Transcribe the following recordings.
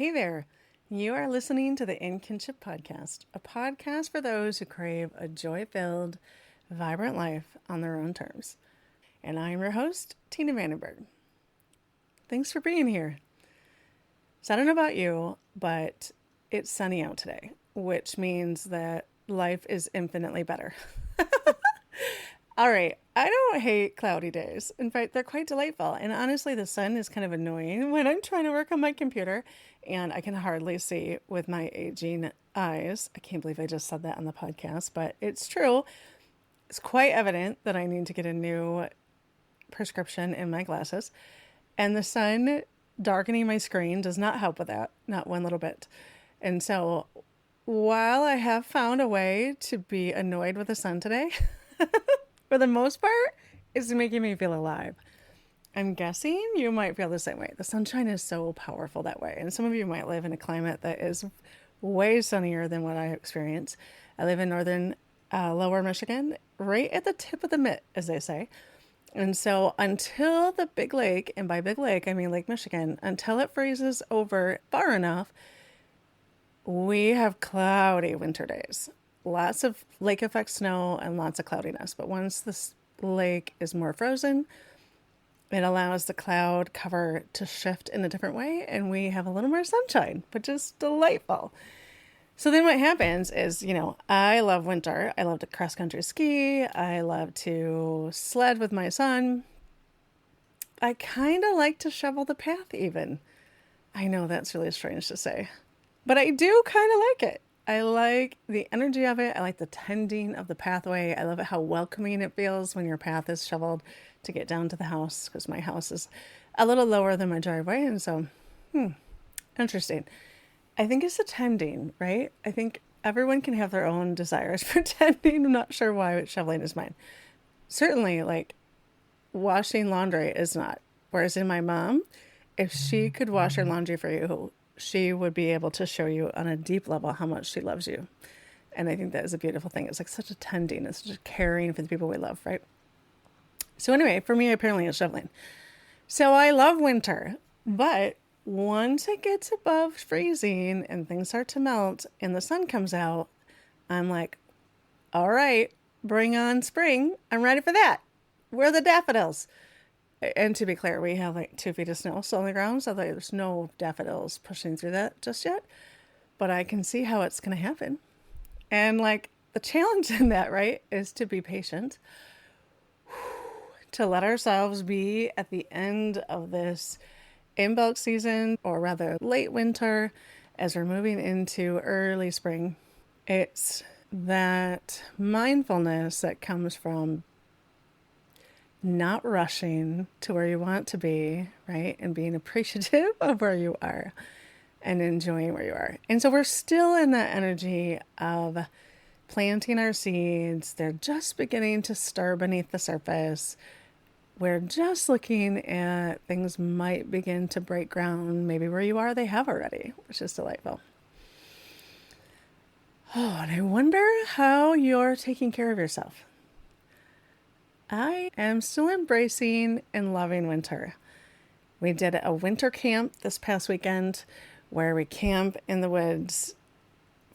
Hey there. You are listening to the In Kinship Podcast, a podcast for those who crave a joy-filled, vibrant life on their own terms. And I'm your host, Tina Vandenberg. Thanks for being here. So I don't know about you, but it's sunny out today, which means that life is infinitely better. All right, I don't hate cloudy days. In fact, they're quite delightful. And honestly, the sun is kind of annoying when I'm trying to work on my computer and I can hardly see with my aging eyes. I can't believe I just said that on the podcast, but it's true. It's quite evident that I need to get a new prescription in my glasses. And the sun darkening my screen does not help with that, not one little bit. And so while I have found a way to be annoyed with the sun today, for the most part, it's making me feel alive. I'm guessing you might feel the same way. The sunshine is so powerful that way. And some of you might live in a climate that is way sunnier than what I experience. I live in northern lower Michigan, right at the tip of the mitt, as they say. And so until the big lake, and by big lake, I mean Lake Michigan, until it freezes over far enough, we have cloudy winter days. Lots of lake effect snow and lots of cloudiness. But once this lake is more frozen, it allows the cloud cover to shift in a different way and we have a little more sunshine, which is delightful. So then what happens is, I love winter. I love to cross country ski. I love to sled with my son. I kind of like to shovel the path even. I know that's really strange to say, but I do kind of like it. I like the energy of it. I like the tending of the pathway. I love it how welcoming it feels when your path is shoveled to get down to the house, because my house is a little lower than my driveway. And so, interesting. I think it's the tending, right? I think everyone can have their own desires for tending. I'm not sure why shoveling is mine. Certainly, like washing laundry is not. Whereas in my mom, if she could wash her laundry for you, she would be able to show you on a deep level how much she loves you. And I think that is a beautiful thing. It's like such a tending, it's such a caring for the people we love, right? So anyway, for me, apparently it's shoveling. So I love winter, but once it gets above freezing and things start to melt and the sun comes out, I'm like, all right, bring on spring. I'm ready for that. Where are the daffodils? And to be clear, we have like 2 feet of snow still on the ground, so there's no daffodils pushing through that just yet. But I can see how it's going to happen. And like the challenge in that, right, is to be patient, to let ourselves be at the end of this in bulk season, or rather late winter, as we're moving into early spring. It's that mindfulness that comes from not rushing to where you want to be, right? And being appreciative of where you are and enjoying where you are. And so we're still in that energy of planting our seeds. They're just beginning to stir beneath the surface. We're just looking at things might begin to break ground. Maybe where you are, they have already, which is delightful. Oh, and I wonder how you're taking care of yourself. I am still embracing and loving winter. We did a winter camp this past weekend where we camp in the woods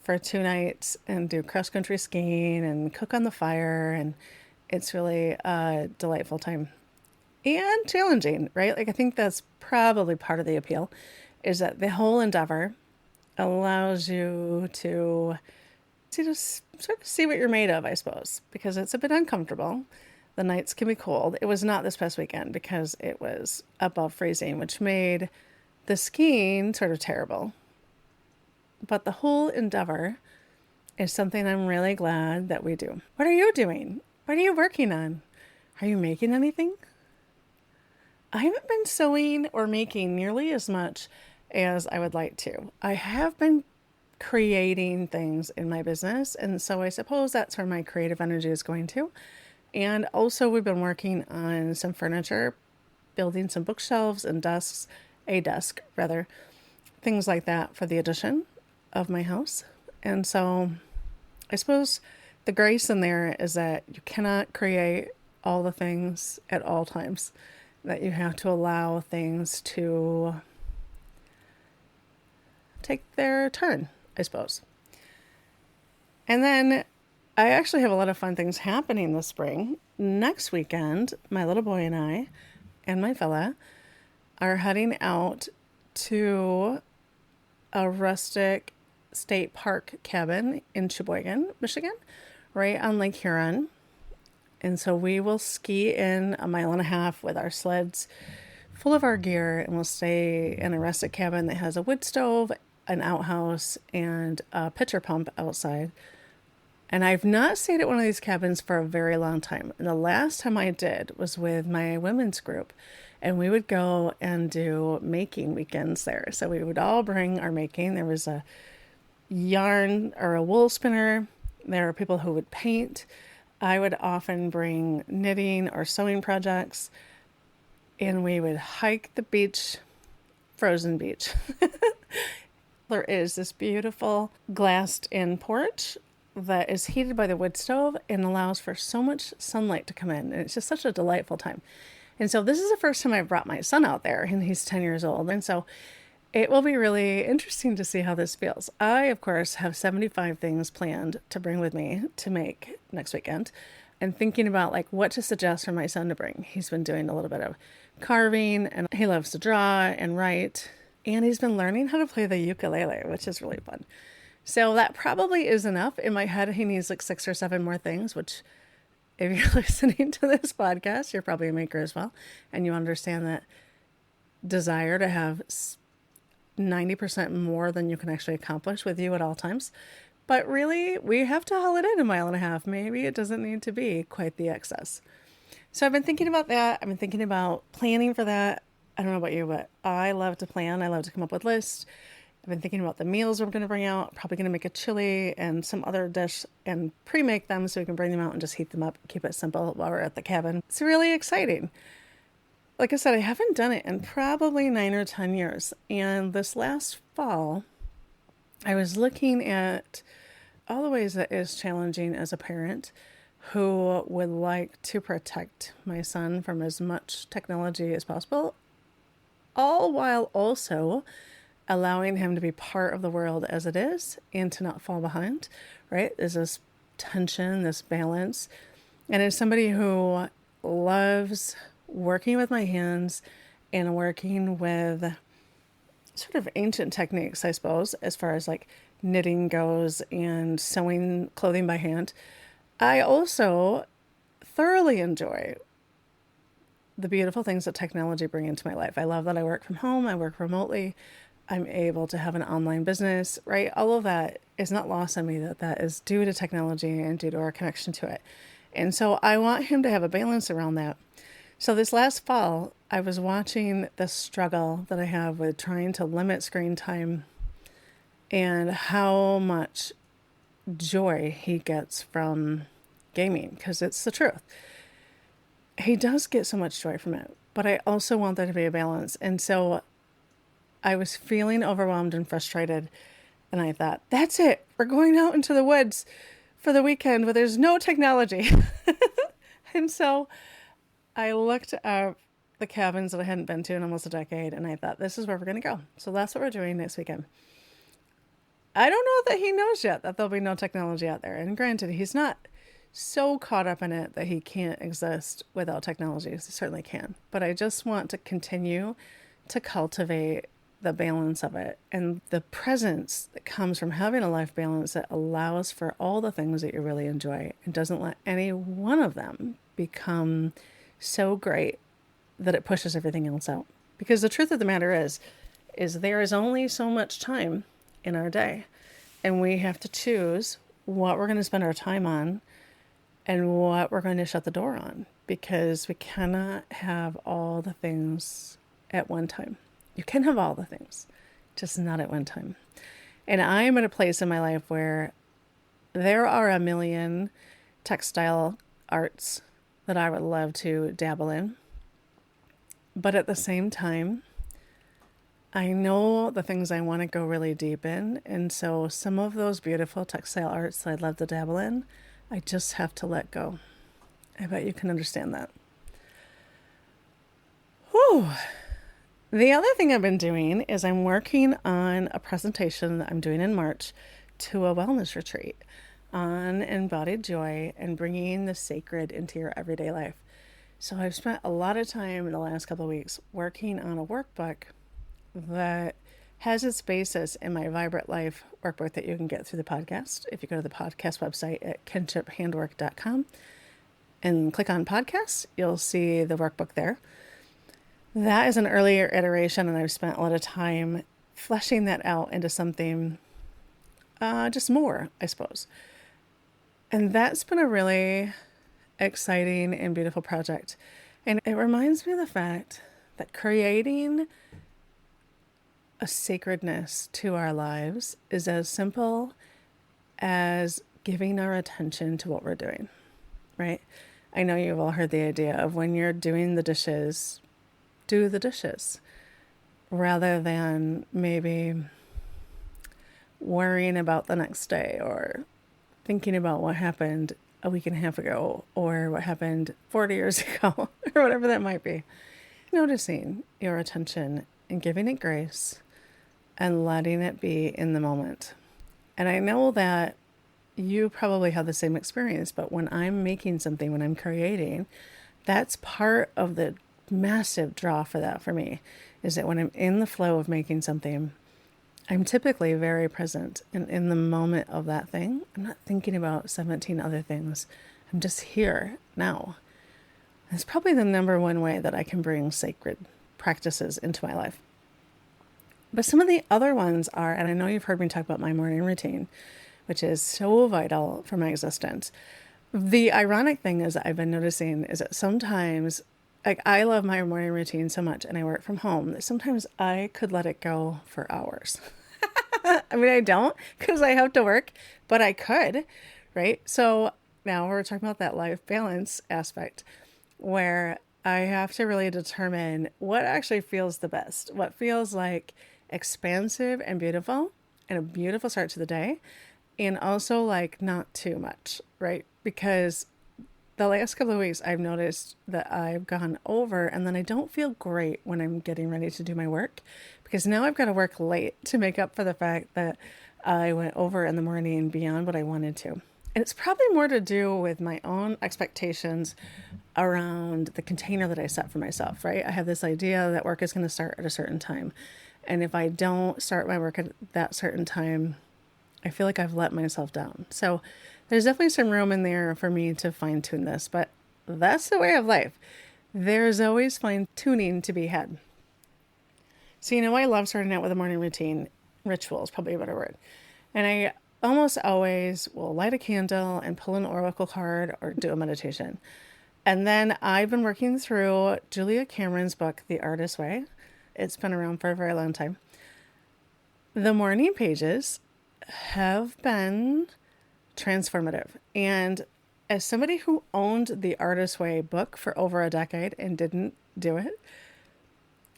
for 2 nights and do cross-country skiing and cook on the fire. And it's really a delightful time and challenging, right? Like I think that's probably part of the appeal, is that the whole endeavor allows you to just sort of see what you're made of, I suppose, because it's a bit uncomfortable. The nights can be cold. It was not this past weekend because it was above freezing, which made the skiing sort of terrible. But the whole endeavor is something I'm really glad that we do. What are you doing? What are you working on? Are you making anything? I haven't been sewing or making nearly as much as I would like to. I have been creating things in my business, and so I suppose that's where my creative energy is going to. And also we've been working on some furniture, building some bookshelves and desks, a desk rather, things like that for the addition of my house. And so I suppose the grace in there is that you cannot create all the things at all times, that you have to allow things to take their turn, I suppose. And then I actually have a lot of fun things happening this spring. Next weekend, my little boy and I and my fella are heading out to a rustic state park cabin in Sheboygan, Michigan, right on Lake Huron. And so we will ski in 1.5 miles with our sleds full of our gear, and we'll stay in a rustic cabin that has a wood stove, an outhouse, and a pitcher pump outside. And I've not stayed at one of these cabins for a very long time. And the last time I did was with my women's group. And we would go and do making weekends there. So we would all bring our making. There was a yarn or a wool spinner. There were people who would paint. I would often bring knitting or sewing projects. And we would hike the beach, frozen beach. There is this beautiful glassed in porch that is heated by the wood stove and allows for so much sunlight to come in. And it's just such a delightful time. And so this is the first time I've brought my son out there, and he's 10 years old. And so it will be really interesting to see how this feels. I, of course, have 75 things planned to bring with me to make next weekend, and thinking about like what to suggest for my son to bring. He's been doing a little bit of carving, and he loves to draw and write. And he's been learning how to play the ukulele, which is really fun. So that probably is enough. In my head, he needs like 6 or 7 more things, which if you're listening to this podcast, you're probably a maker as well. And you understand that desire to have 90% more than you can actually accomplish with you at all times. But really, we have to haul it in 1.5 miles. Maybe it doesn't need to be quite the excess. So I've been thinking about that. I've been thinking about planning for that. I don't know about you, but I love to plan. I love to come up with lists. I've been thinking about the meals we're going to bring out. Probably going to make a chili and some other dish and pre-make them so we can bring them out and just heat them up. Keep it simple while we're at the cabin. It's really exciting. Like I said, I haven't done it in probably 9 or 10 years. And this last fall, I was looking at all the ways that is challenging as a parent who would like to protect my son from as much technology as possible, all while also allowing him to be part of the world as it is and to not fall behind, right? There's this tension, this balance. And as somebody who loves working with my hands and working with sort of ancient techniques, I suppose, as far as like knitting goes and sewing clothing by hand, I also thoroughly enjoy the beautiful things that technology bring into my life. I love that I work from home, I work remotely, I'm able to have an online business, right? All of that is not lost on me, that is due to technology and due to our connection to it. And so I want him to have a balance around that. So this last fall, I was watching the struggle that I have with trying to limit screen time and how much joy he gets from gaming, because it's the truth. He does get so much joy from it, but I also want there to be a balance. And so I was feeling overwhelmed and frustrated, and I thought, that's it. We're going out into the woods for the weekend where there's no technology. And so I looked up the cabins that I hadn't been to in almost a decade, and I thought, this is where we're going to go. So that's what we're doing next weekend. I don't know that he knows yet that there'll be no technology out there. And granted, he's not so caught up in it that he can't exist without technology. He certainly can. But I just want to continue to cultivate the balance of it and the presence that comes from having a life balance that allows for all the things that you really enjoy and doesn't let any one of them become so great that it pushes everything else out. Because the truth of the matter is there is only so much time in our day, and we have to choose what we're going to spend our time on and what we're going to shut the door on, because we cannot have all the things at one time. You can have all the things, just not at one time. And I am at a place in my life where there are a million textile arts that I would love to dabble in. But at the same time, I know the things I want to go really deep in. And so some of those beautiful textile arts that I'd love to dabble in, I just have to let go. I bet you can understand that. Whew. The other thing I've been doing is I'm working on a presentation that I'm doing in March to a wellness retreat on embodied joy and bringing the sacred into your everyday life. So I've spent a lot of time in the last couple of weeks working on a workbook that has its basis in my Vibrant Life workbook that you can get through the podcast. If you go to the podcast website at kinshiphandwork.com and click on podcasts, you'll see the workbook there. That is an earlier iteration, and I've spent a lot of time fleshing that out into something just more, I suppose. And that's been a really exciting and beautiful project. And it reminds me of the fact that creating a sacredness to our lives is as simple as giving our attention to what we're doing, right? I know you've all heard the idea of when you're doing the dishes, do the dishes rather than maybe worrying about the next day or thinking about what happened a week and a half ago or what happened 40 years ago or whatever that might be. Noticing your attention and giving it grace and letting it be in the moment. And I know that you probably have the same experience, but when I'm making something, when I'm creating, that's part of the massive draw for that for me, is that when I'm in the flow of making something, I'm typically very present and in the moment of that thing. I'm not thinking about 17 other things. I'm just here now. It's probably the number one way that I can bring sacred practices into my life. But some of the other ones are, and I know you've heard me talk about my morning routine, which is so vital for my existence. The ironic thing is that I've been noticing is that sometimes, like, I love my morning routine so much and I work from home that sometimes I could let it go for hours. I mean, I don't because I have to work, but I could, right? So now we're talking about that life balance aspect where I have to really determine what actually feels the best, what feels like expansive and beautiful and a beautiful start to the day, and also like not too much, right? Because the last couple of weeks I've noticed that I've gone over and then I don't feel great when I'm getting ready to do my work because now I've got to work late to make up for the fact that I went over in the morning beyond what I wanted to. And it's probably more to do with my own expectations around the container that I set for myself, right? I have this idea that work is going to start at a certain time. And if I don't start my work at that certain time, I feel like I've let myself down. So there's definitely some room in there for me to fine tune this, but that's the way of life. There's always fine tuning to be had. So, I love starting out with a morning routine. Ritual is probably a better word. And I almost always will light a candle and pull an oracle card or do a meditation. And then I've been working through Julia Cameron's book, The Artist's Way. It's been around for a very long time. The morning pages have been transformative. And as somebody who owned the Artist's Way book for over a decade and didn't do it,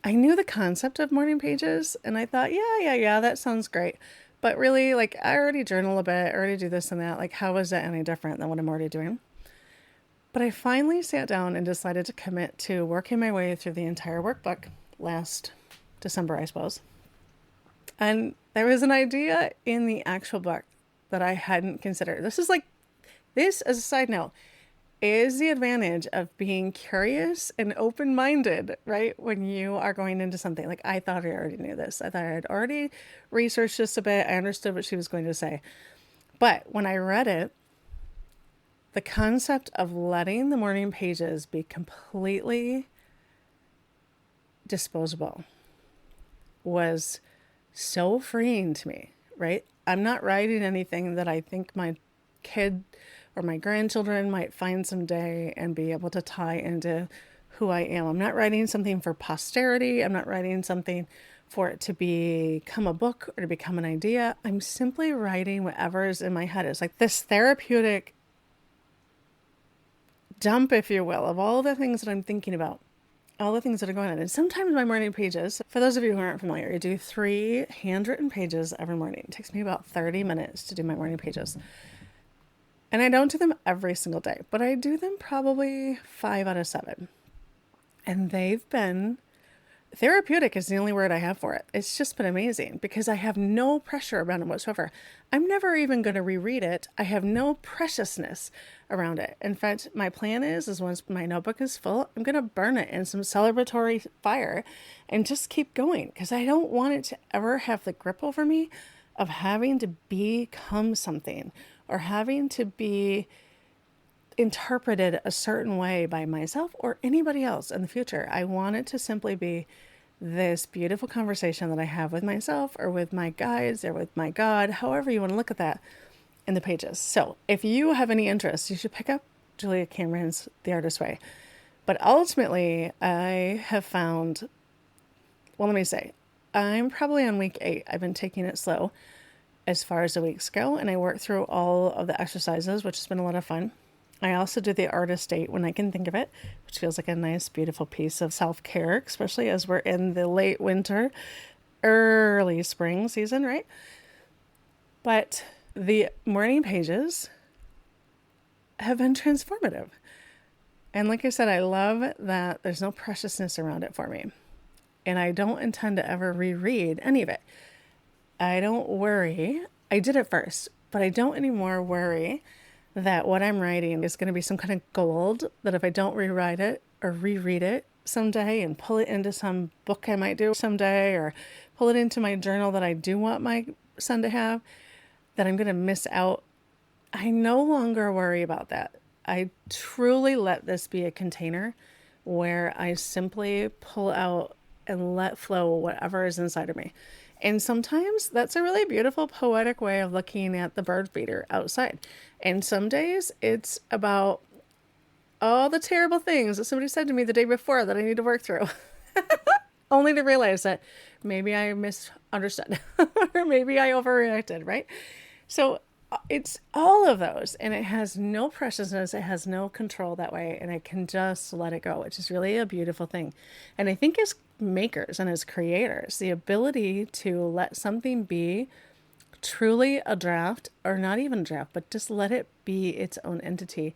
I knew the concept of morning pages and I thought, yeah, that sounds great. But really, like, I already journal a bit, I already do this and that. Like, how is that any different than what I'm already doing? But I finally sat down and decided to commit to working my way through the entire workbook last December, I suppose. And there was an idea in the actual book that I hadn't considered. This as a side note, is the advantage of being curious and open-minded, right? When you are going into something. Like, I thought I already knew this. I thought I had already researched this a bit. I understood what she was going to say. But when I read it, the concept of letting the morning pages be completely disposable was so freeing to me, right? I'm not writing anything that I think my kid or my grandchildren might find someday and be able to tie into who I am. I'm not writing something for posterity. I'm not writing something for it to become a book or to become an idea. I'm simply writing whatever is in my head. It's like this therapeutic dump, if you will, of all the things that I'm thinking about, all the things that are going on. And sometimes my morning pages, for those of you who aren't familiar, I do 3 handwritten pages every morning. It takes me about 30 minutes to do my morning pages. And I don't do them every single day, but I do them probably 5 out of 7. And they've been Therapeutic is the only word I have for it. It's just been amazing because I have no pressure around it whatsoever. I'm never even going to reread it. I have no preciousness around it. In fact, my plan is once my notebook is full, I'm going to burn it in some celebratory fire and just keep going because I don't want it to ever have the grip over me of having to become something or having to be interpreted a certain way by myself or anybody else in the future. I want it to simply be this beautiful conversation that I have with myself or with my guides or with my God, however you want to look at that in the pages. So if you have any interest, you should pick up Julia Cameron's The Artist's Way. But ultimately, I have found, well, let me say, I'm probably on week 8. I've been taking it slow as far as the weeks go, and I worked through all of the exercises, which has been a lot of fun. I also do the artist date when I can think of it, which feels like a nice, beautiful piece of self-care, especially as we're in the late winter, early spring season, right? But the morning pages have been transformative. And like I said, I love that there's no preciousness around it for me. And I don't intend to ever reread any of it. I don't worry. I did at first, but I don't anymore worry that what I'm writing is going to be some kind of gold that if I don't rewrite it or reread it someday and pull it into some book I might do someday or pull it into my journal that I do want my son to have, that I'm going to miss out. I no longer worry about that. I truly let this be a container where I simply pull out and let flow whatever is inside of me. And sometimes that's a really beautiful, poetic way of looking at the bird feeder outside. And some days it's about all the terrible things that somebody said to me the day before that I need to work through. Only to realize that maybe I misunderstood or maybe I overreacted, right? So it's all of those, and it has no preciousness. It has no control that way, and I can just let it go, which is really a beautiful thing. And I think as makers and as creators, the ability to let something be truly a draft, or not even a draft, but just let it be its own entity,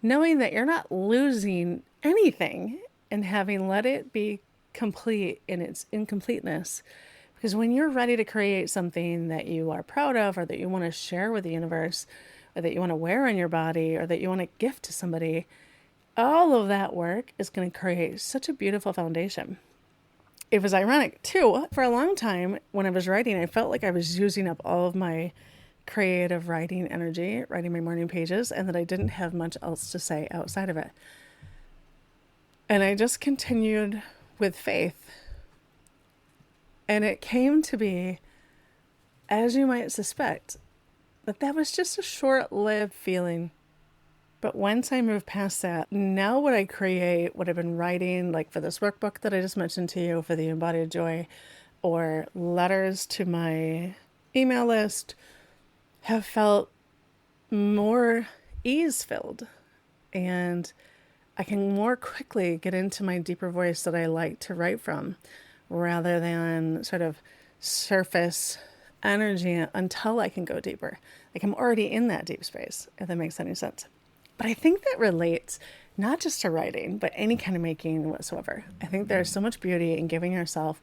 knowing that you're not losing anything and having let it be complete in its incompleteness. Because when you're ready to create something that you are proud of or that you want to share with the universe or that you want to wear on your body or that you want to gift to somebody, all of that work is going to create such a beautiful foundation. It was ironic too. For a long time when I was writing, I felt like I was using up all of my creative writing energy, writing my morning pages, and that I didn't have much else to say outside of it. And I just continued with faith. And it came to be, as you might suspect, that was just a short-lived feeling. But once I moved past that, now what I create, what I've been writing, like for this workbook that I just mentioned to you, for the Embodied Joy, or letters to my email list, have felt more ease-filled. And I can more quickly get into my deeper voice that I like to write from, rather than sort of surface energy until I can go deeper. Like I'm already in that deep space, if that makes any sense. But I think that relates not just to writing, but any kind of making whatsoever. I think there's so much beauty in giving yourself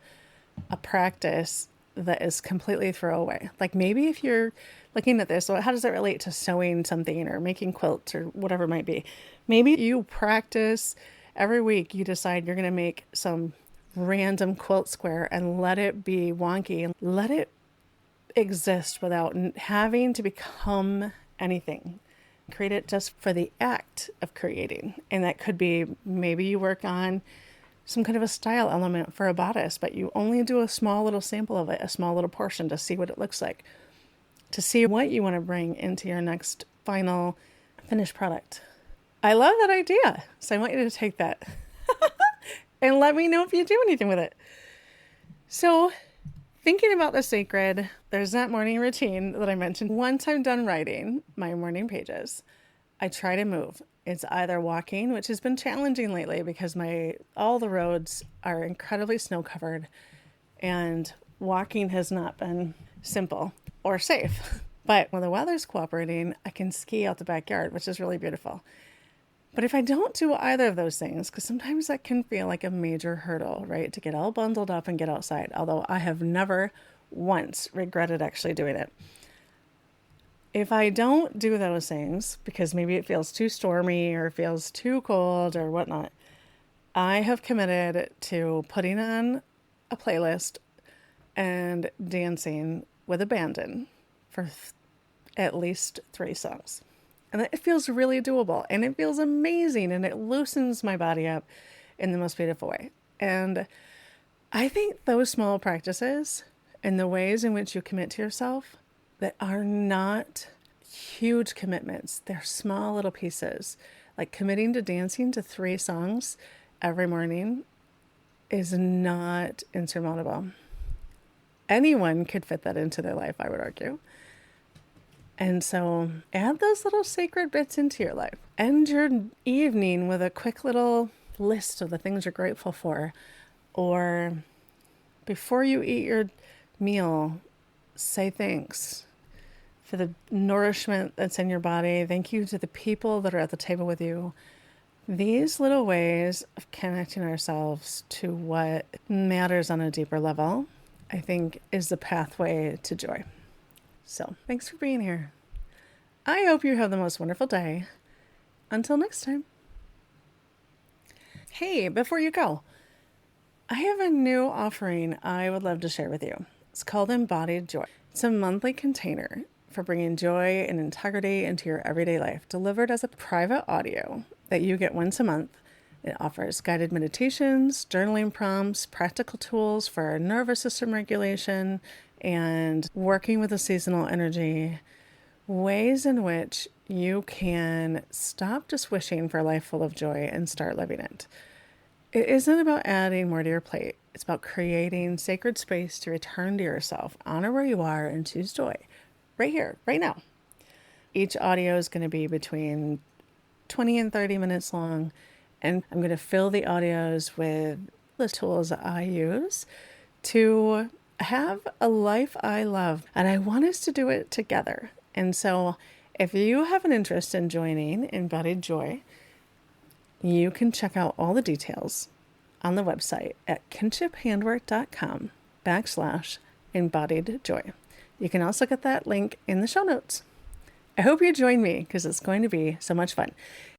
a practice that is completely throwaway. Like maybe if you're looking at this, so how does that relate to sewing something or making quilts or whatever it might be? Maybe you practice every week, you decide you're going to make some random quilt square and let it be wonky and let it exist without having to become anything. Create it just for the act of creating. And that could be maybe you work on some kind of a style element for a bodice, but you only do a small little sample of it, a small little portion to see what it looks like, to see what you want to bring into your next final finished product. I love that idea. So I want you to take that and let me know if you do anything with it. So thinking about the sacred, there's that morning routine that I mentioned. Once I'm done writing my morning pages, I try to move. It's either walking, which has been challenging lately because all the roads are incredibly snow covered and walking has not been simple or safe. But when the weather's cooperating, I can ski out the backyard, which is really beautiful. But if I don't do either of those things, because sometimes that can feel like a major hurdle, right? To get all bundled up and get outside, although I have never once regretted actually doing it. If I don't do those things, because maybe it feels too stormy or feels too cold or whatnot, I have committed to putting on a playlist and dancing with abandon for at least 3 songs. And it feels really doable and it feels amazing and it loosens my body up in the most beautiful way. And I think those small practices and the ways in which you commit to yourself that are not huge commitments, they're small little pieces. Like committing to dancing to 3 songs every morning is not insurmountable. Anyone could fit that into their life, I would argue. And so add those little sacred bits into your life. End your evening with a quick little list of the things you're grateful for. Or before you eat your meal, say thanks for the nourishment that's in your body. Thank you to the people that are at the table with you. These little ways of connecting ourselves to what matters on a deeper level, I think, is the pathway to joy. So, thanks for being here. I hope you have the most wonderful day. Until next time. Hey, before you go, I have a new offering I would love to share with you. It's called Embodied Joy. It's a monthly container for bringing joy and integrity into your everyday life, delivered as a private audio that you get once a month. It offers guided meditations, journaling prompts, practical tools for nervous system regulation, and working with the seasonal energy, ways in which you can stop just wishing for a life full of joy and start living it. It isn't about adding more to your plate. It's about creating sacred space to return to yourself, honor where you are, and choose joy. Right here, right now. Each audio is going to be between 20 and 30 minutes long, and I'm going to fill the audios with the tools that I use to have a life I love. And I want us to do it together. And so if you have an interest in joining Embodied Joy, you can check out all the details on the website at kinshiphandwork.com/embodied joy. You can also get that link in the show notes. I hope you join me because it's going to be so much fun.